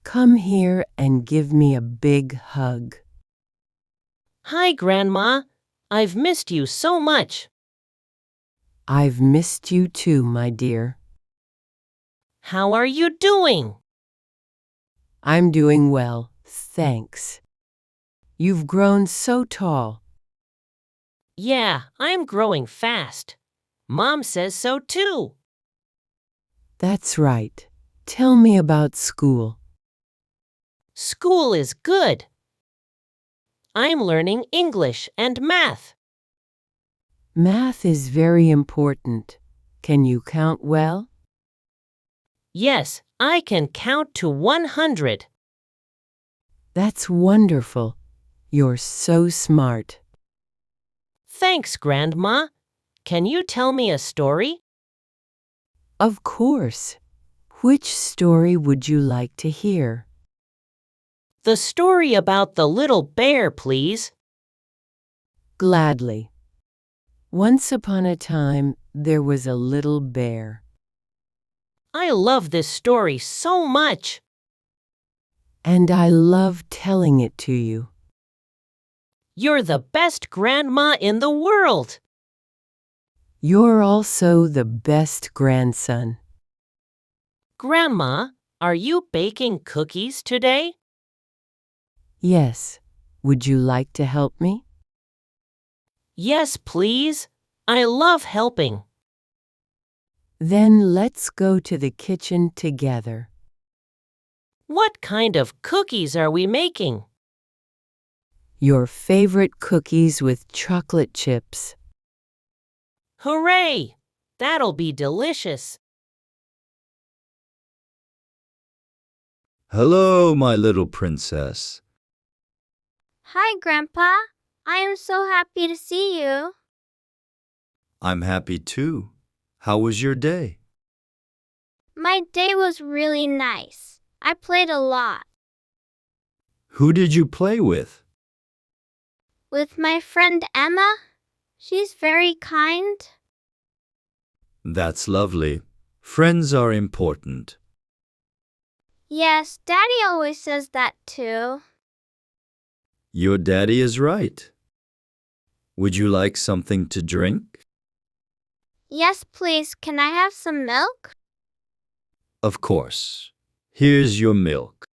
Come here and give me a big hug. Hi, Grandma. I've missed you so much. I've missed you too, my dear. How are you doing? I'm doing well, thanks. You've grown so tall. Yeah, I'm growing fast. Mom says so too. That's right. Tell me about school. School is good. I'm learning English and math. Math is very important. Can you count well? Yes, I can count to 100. That's wonderful. You're so smart. Thanks, Grandma. Can you tell me a story? Of course. Which story would you like to hear? The story about the little bear, please. Gladly. Once upon a time, there was a little bear. I love this story so much. And I love telling it to you. You're the best grandma in the world. You're also the best grandson. Grandma, are you baking cookies today? Yes. Would you like to help me? Yes, please. I love helping. Then let's go to the kitchen together. What kind of cookies are we making? Your favorite cookies with chocolate chips. Hooray! That'll be delicious. Hello, my little princess. Hi, Grandpa. I am so happy to see you. I'm happy too. How was your day? My day was really nice. I played a lot. Who did you play with? With my friend Emma. She's very kind. That's lovely. Friends are important. Yes, Daddy always says that too. Your daddy is right. Would you like something to drink? Yes, please. Can I have some milk? Of course. Here's your milk.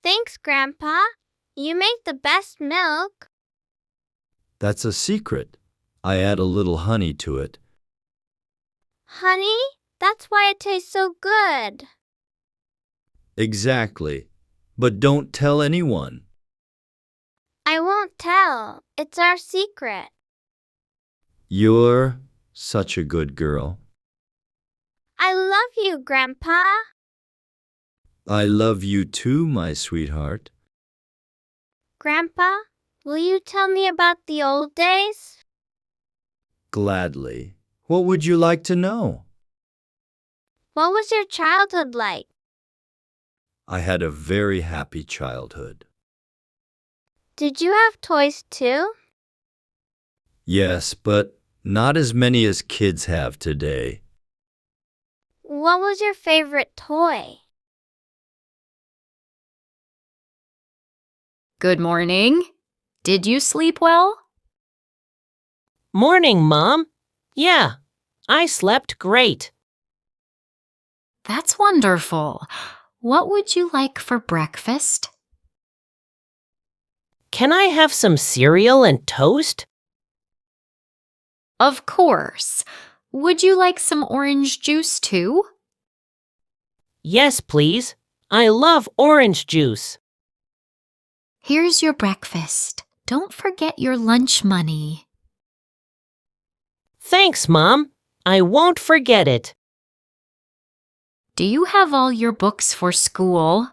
Thanks, Grandpa. You make the best milk. That's a secret. I add a little honey to it. Honey? That's why it tastes so good. Exactly. But don't tell anyone. I won't tell. It's our secret. You're such a good girl. I love you, Grandpa. I love you too, my sweetheart. Grandpa, will you tell me about the old days? Gladly. What would you like to know? What was your childhood like? I had a very happy childhood. Did you have toys too? Yes, but not as many as kids have today. What was your favorite toy? Good morning. Did you sleep well? Morning, Mom. Yeah, I slept great. That's wonderful. What would you like for breakfast? Can I have some cereal and toast? Of course. Would you like some orange juice too? Yes, please. I love orange juice. Here's your breakfast. Don't forget your lunch money. Thanks, Mom. I won't forget it. Do you have all your books for school?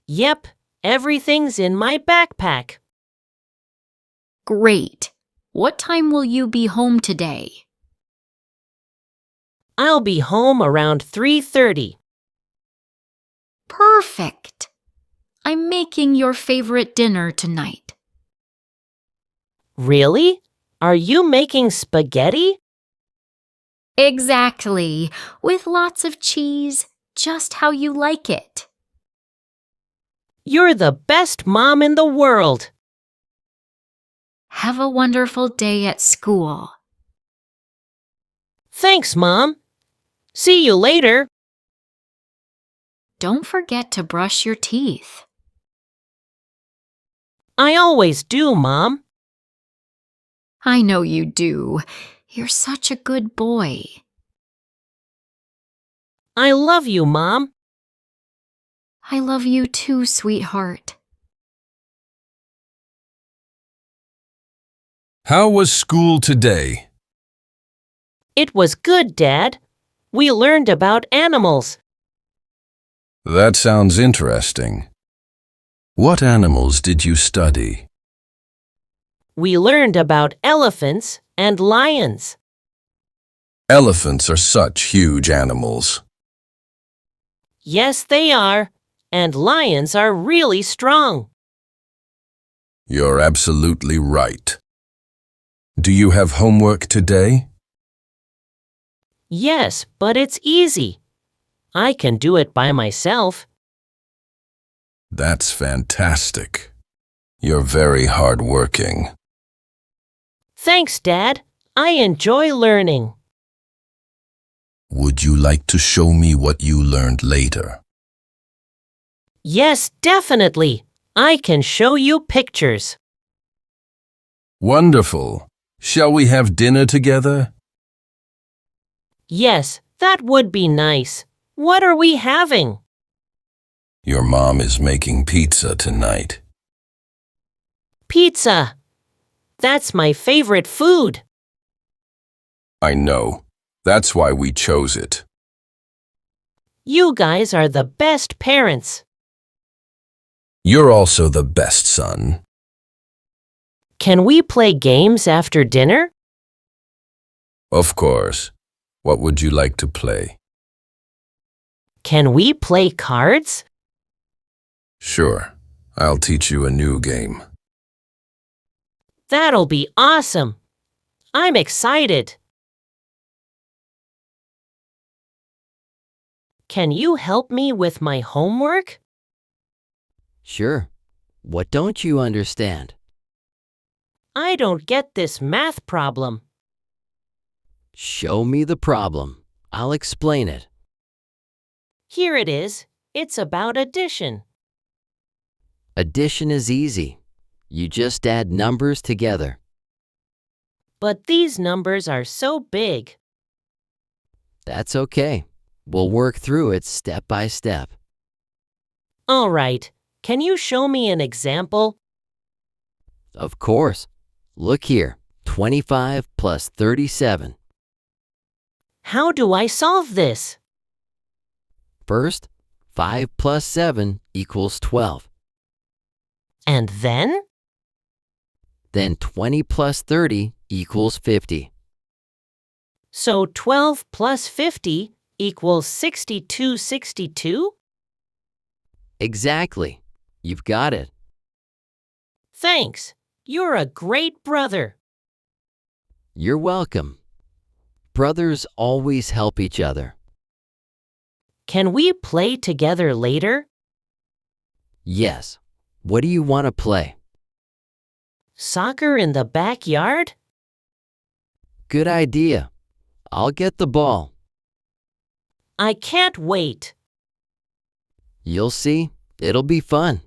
Yep, everything's in my backpack. Great. What time will you be home today? I'll be home around 3:30. Perfect. I'm making your favorite dinner tonight. Really? Are you making spaghetti? Exactly. With lots of cheese, just how you like it. You're the best mom in the world. Have a wonderful day at school. Thanks, Mom. See you later. Don't forget to brush your teeth. I always do, Mom. I know you do. You're such a good boy. I love you, Mom. I love you too, sweetheart. How was school today? It was good, Dad. We learned about animals. That sounds interesting. What animals did you study? We learned about elephants and lions. Elephants are such huge animals. Yes, they are. And lions are really strong. You're absolutely right. Do you have homework today? Yes, but it's easy. I can do it by myself. That's fantastic. You're very hardworking. Thanks, Dad. I enjoy learning. Would you like to show me what you learned later? Yes, definitely. I can show you pictures. Wonderful. Shall we have dinner together? Yes, that would be nice. What are we having? Your mom is making pizza tonight. Pizza. That's my favorite food. I know. That's why we chose it. You guys are the best parents. You're also the best son. Can we play games after dinner? Of course. What would you like to play? Can we play cards? Sure. I'll teach you a new game. That'll be awesome. I'm excited. Can you help me with my homework? Sure. What don't you understand? I don't get this math problem. Show me the problem. I'll explain it. Here it is. It's about addition. Addition is easy. You just add numbers together. But these numbers are so big. That's okay. We'll work through it step by step. All right. Can you show me an example? Of course. Look here. 25 plus 37. How do I solve this? First, 5 plus 7 equals 12. And then? Then 20 plus 30 equals 50. So 12 plus 50 equals 62. Exactly. You've got it. Thanks. You're a great brother. You're welcome. Brothers always help each other. Can we play together later? Yes. What do you want to play? Soccer in the backyard? Good idea. I'll get the ball. I can't wait. You'll see. It'll be fun.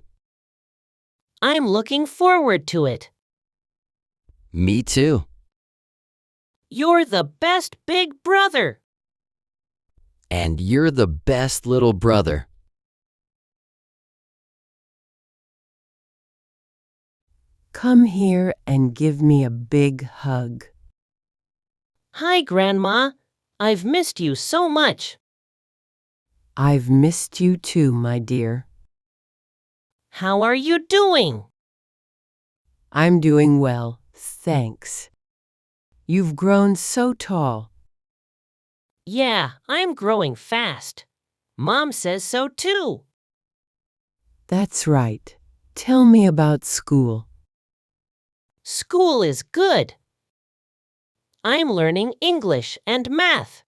I'm looking forward to it. Me too. You're the best big brother. And you're the best little brother. Come here and give me a big hug. Hi, Grandma. I've missed you so much. I've missed you too, my dear. How are you doing? I'm doing well, thanks. You've grown so tall. Yeah, I'm growing fast. Mom says so too. That's right. Tell me about school. School is good. I'm learning English and math.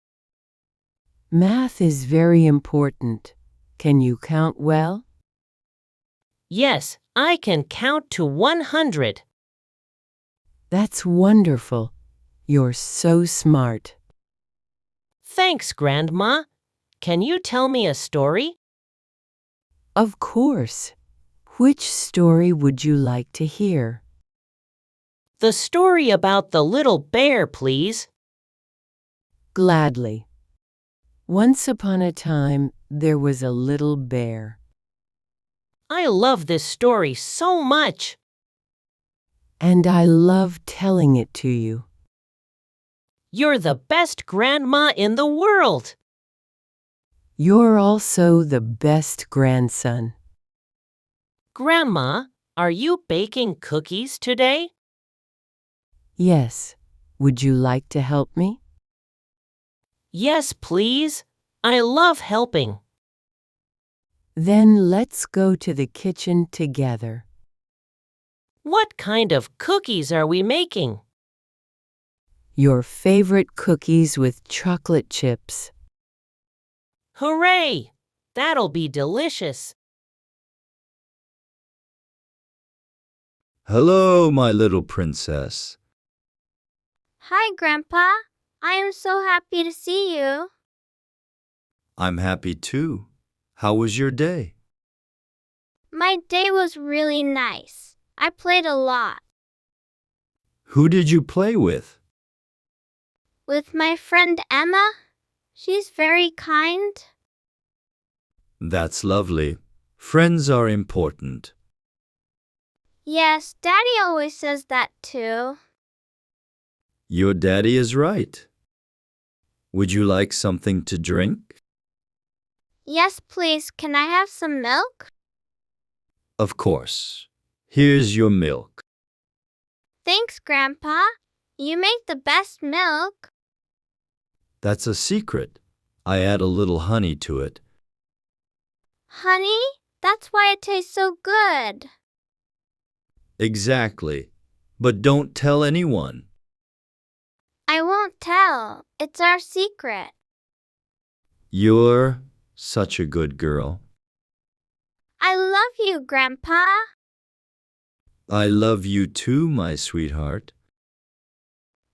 Math is very important. Can you count well? Yes, I can count to 100. That's wonderful. You're so smart. Thanks, Grandma. Can you tell me a story? Of course. Which story would you like to hear? The story about the little bear, please. Gladly. Once upon a time, there was a little bear. I love this story so much. And I love telling it to you. You're the best grandma in the world. You're also the best grandson. Grandma, are you baking cookies today? Yes. Would you like to help me? Yes, please. I love helping. Then let's go to the kitchen together. What kind of cookies are we making? Your favorite cookies with chocolate chips. Hooray! That'll be delicious. Hello, my little princess. Hi, Grandpa. I am so happy to see you. I'm happy too. How was your day? My day was really nice. I played a lot. Who did you play with? With my friend Emma. She's very kind. That's lovely. Friends are important. Yes, Daddy always says that too. Your daddy is right. Would you like something to drink? Yes, please. Can I have some milk? Of course. Here's your milk. Thanks, Grandpa. You make the best milk. That's a secret. I add a little honey to it. Honey? That's why it tastes so good. Exactly. But don't tell anyone. I won't tell. It's our secret. You're such a good girl. I love you, Grandpa. I love you too, my sweetheart.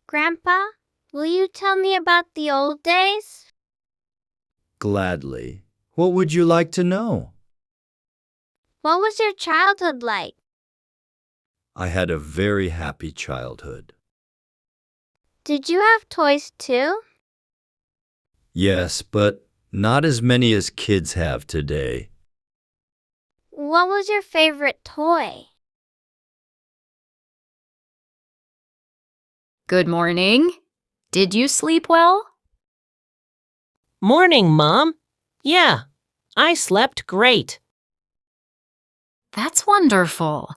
Grandpa, will you tell me about the old days? Gladly. What would you like to know? What was your childhood like? I had a very happy childhood. Did you have toys too? Yes, but not as many as kids have today. What was your favorite toy? Good morning. Did you sleep well? Morning, Mom. Yeah, I slept great. That's wonderful.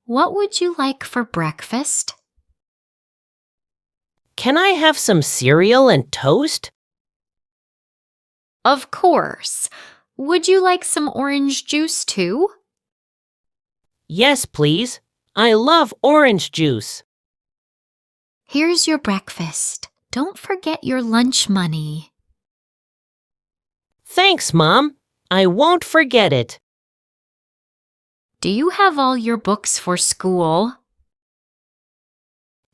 What would you like for breakfast? Can I have some cereal and toast? Of course. Would you like some orange juice too? Yes, please. I love orange juice. Here's your breakfast. Don't forget your lunch money. Thanks, Mom. I won't forget it. Do you have all your books for school?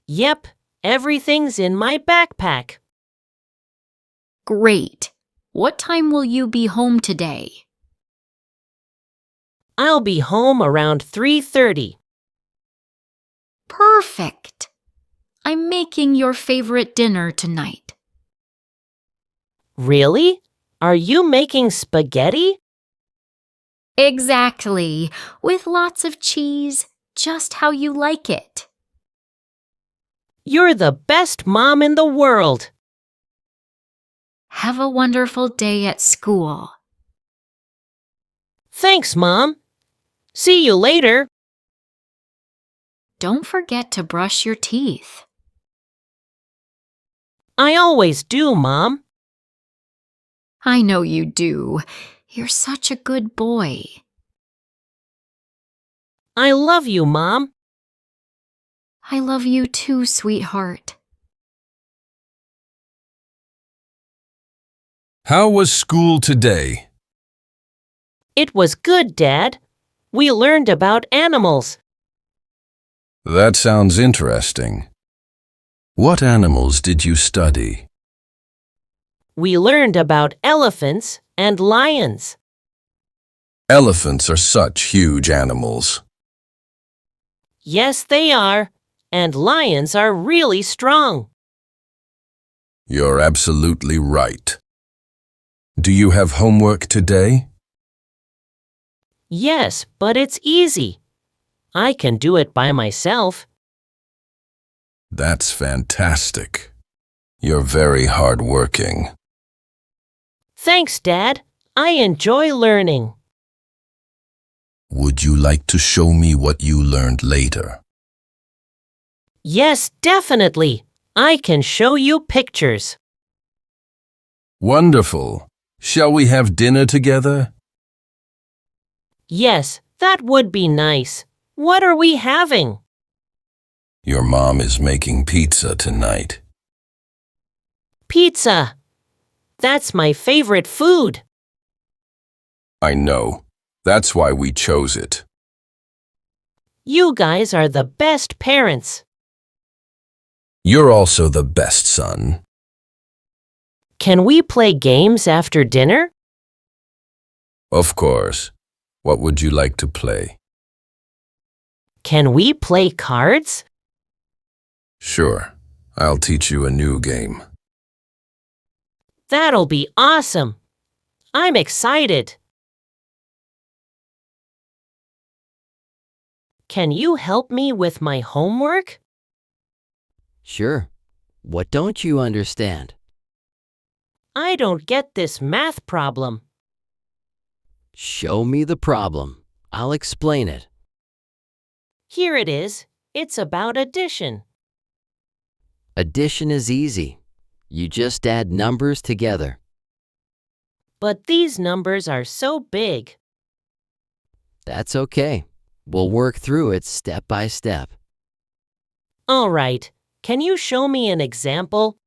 Yep, everything's in my backpack. Great. What time will you be home today? I'll be home around 3:30. Perfect. I'm making your favorite dinner tonight. Really? Are you making spaghetti? Exactly. With lots of cheese, just how you like it. You're the best mom in the world. Have a wonderful day at school. Thanks, Mom. See you later. Don't forget to brush your teeth. I always do, Mom. I know you do. You're such a good boy. I love you, Mom. I love you too, sweetheart. How was school today? It was good, Dad. We learned about animals. That sounds interesting. What animals did you study? We learned about elephants and lions. Elephants are such huge animals. Yes, they are. And lions are really strong. You're absolutely right. Do you have homework today? Yes, but it's easy. I can do it by myself. That's fantastic. You're very hardworking. Thanks, Dad. I enjoy learning. Would you like to show me what you learned later? Yes, definitely. I can show you pictures. Wonderful. Shall we have dinner together? Yes, that would be nice. What are we having? Your mom is making pizza tonight. Pizza. That's my favorite food. I know. That's why we chose it. You guys are the best parents. You're also the best son. Can we play games after dinner? Of course. What would you like to play? Can we play cards? Sure. I'll teach you a new game. That'll be awesome. I'm excited. Can you help me with my homework? Sure. What don't you understand? I don't get this math problem. Show me the problem. I'll explain it. Here it is. It's about addition. Addition is easy. You just add numbers together. But these numbers are so big. That's okay. We'll work through it step by step. All right. Can you show me an example?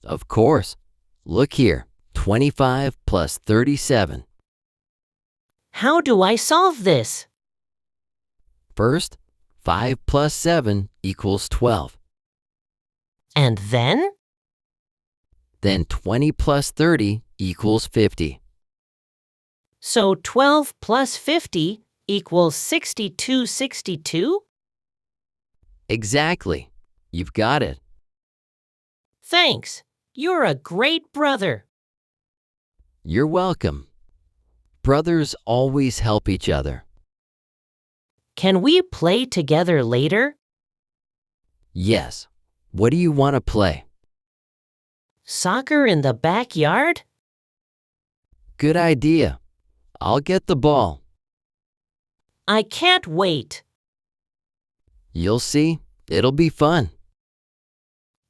Of course. Look here. 25 plus 37. How do I solve this? First, 5 plus 7 equals 12. And then? Then 20 plus 30 equals 50. So 12 plus 50 equals 62. Exactly. You've got it. Thanks. You're a great brother. You're welcome. Brothers always help each other. Can we play together later? Yes. What do you want to play? Soccer in the backyard? Good idea. I'll get the ball. I can't wait. You'll see. It'll be fun.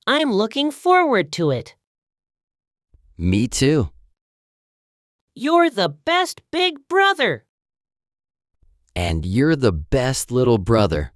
I'm looking forward to it. Me too. You're the best big brother. And you're the best little brother.